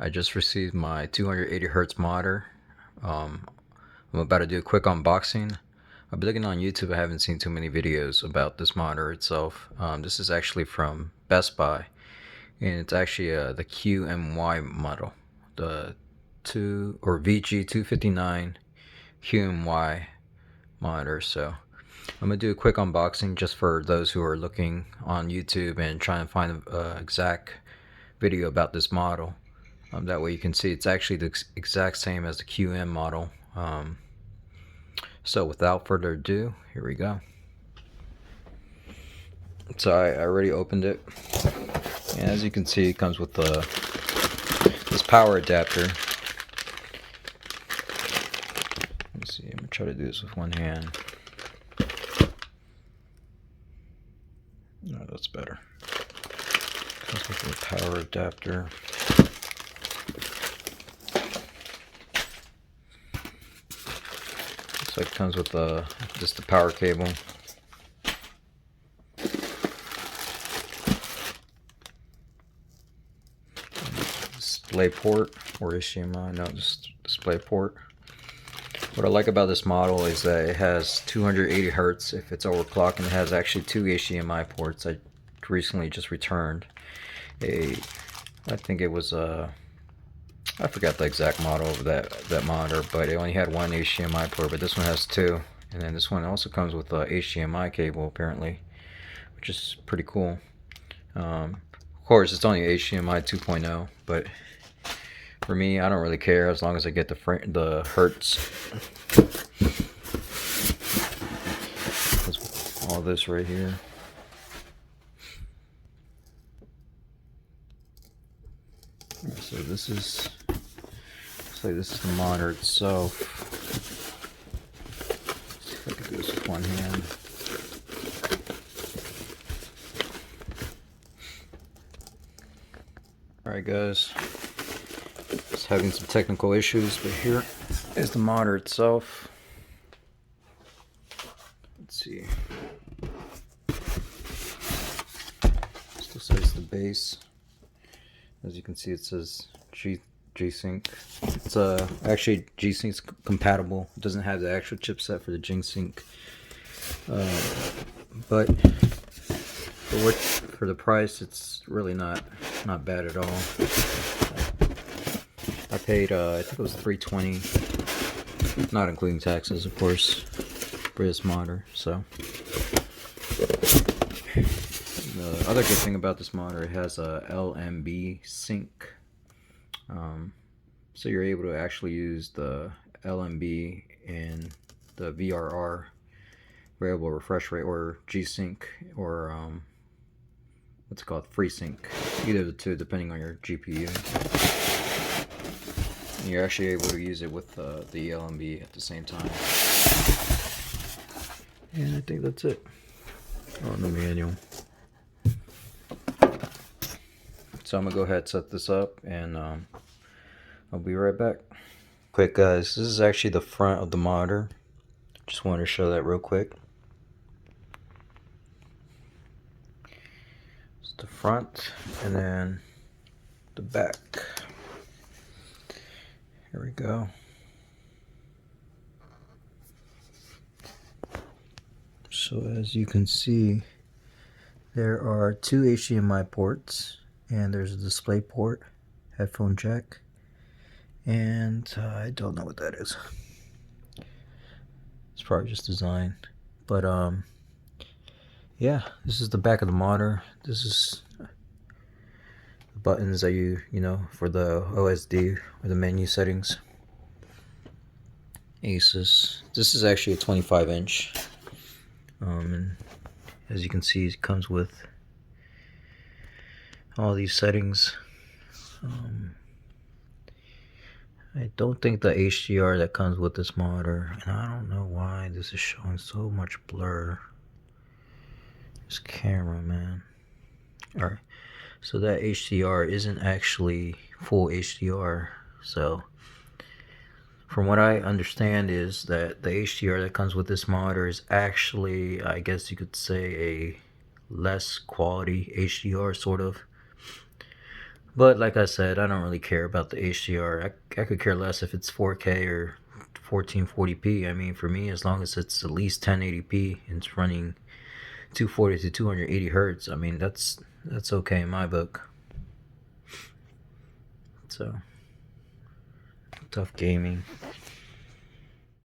I just received my 280 hertz monitor. I'm about to do a quick unboxing. I've been looking on YouTube. I haven't seen too many videos about this monitor itself. This is actually from Best Buy, and it's actually the QMY model, the VG259QMY monitor. So I'm gonna do a quick unboxing just for those who are looking on YouTube and trying to find the exact video about this model. That way you can see it's actually the exact same as the QM model. So without further ado, here we go. So I already opened it, and as you can see, it comes with this power adapter. Let's see, I'm gonna try to do this with one hand. No, that's better. Comes with a power adapter. So it comes with just the power cable. Display port or HDMI, no, just display port. What I like about this model is that it has 280 hertz if it's overclocked, and it has actually two HDMI ports. I recently just returned I think it was I forgot the exact model of that monitor, but it only had one HDMI port, but this one has two. And then this one also comes with a HDMI cable apparently, which is pretty cool. Of course, it's only HDMI 2.0, but for me, I don't really care as long as I get the hertz. All this right here. So this is, looks like this is the monitor itself. Let's see if I can do this with one hand. Alright guys, just having some technical issues, but here is the monitor itself. Let's see. Still says the base. As you can see, it says G-Sync. It's actually G-Sync compatible. It doesn't have the actual chipset for the G-Sync, but for the price, it's really not bad at all. I paid I think it was $320, not including taxes, of course, for this monitor. So the other good thing about this monitor, it has a LMB sync, so you're able to actually use the LMB and the VRR, variable refresh rate, or G-Sync, or what's it called, FreeSync, either of the two depending on your GPU. And you're actually able to use it with the LMB at the same time. And I think that's it on the manual. So I'm gonna go ahead and set this up, and I'll be right back. Quick guys, this is actually the front of the monitor. Just wanted to show that real quick. It's the front, and then the back. Here we go. So as you can see, there are two HDMI ports, and there's a display port, headphone jack, and I don't know what that is. It's probably just design, but yeah, this is the back of the monitor. This is the buttons that you know, for the OSD or the menu settings. Asus. This is actually a 25-inch, and as you can see, it comes with all these settings. I don't think the HDR that comes with this monitor, and I don't know why this is showing so much blur. This camera, man. Alright, so that HDR isn't actually full HDR. So from what I understand is that the HDR that comes with this monitor is actually, I guess you could say, a less quality HDR, sort of. But like I said, I don't really care about the HDR. I could care less if it's 4K or 1440p. I mean, for me, as long as it's at least 1080p and it's running 240 to 280 hertz, I mean, that's okay in my book. So, TUF Gaming.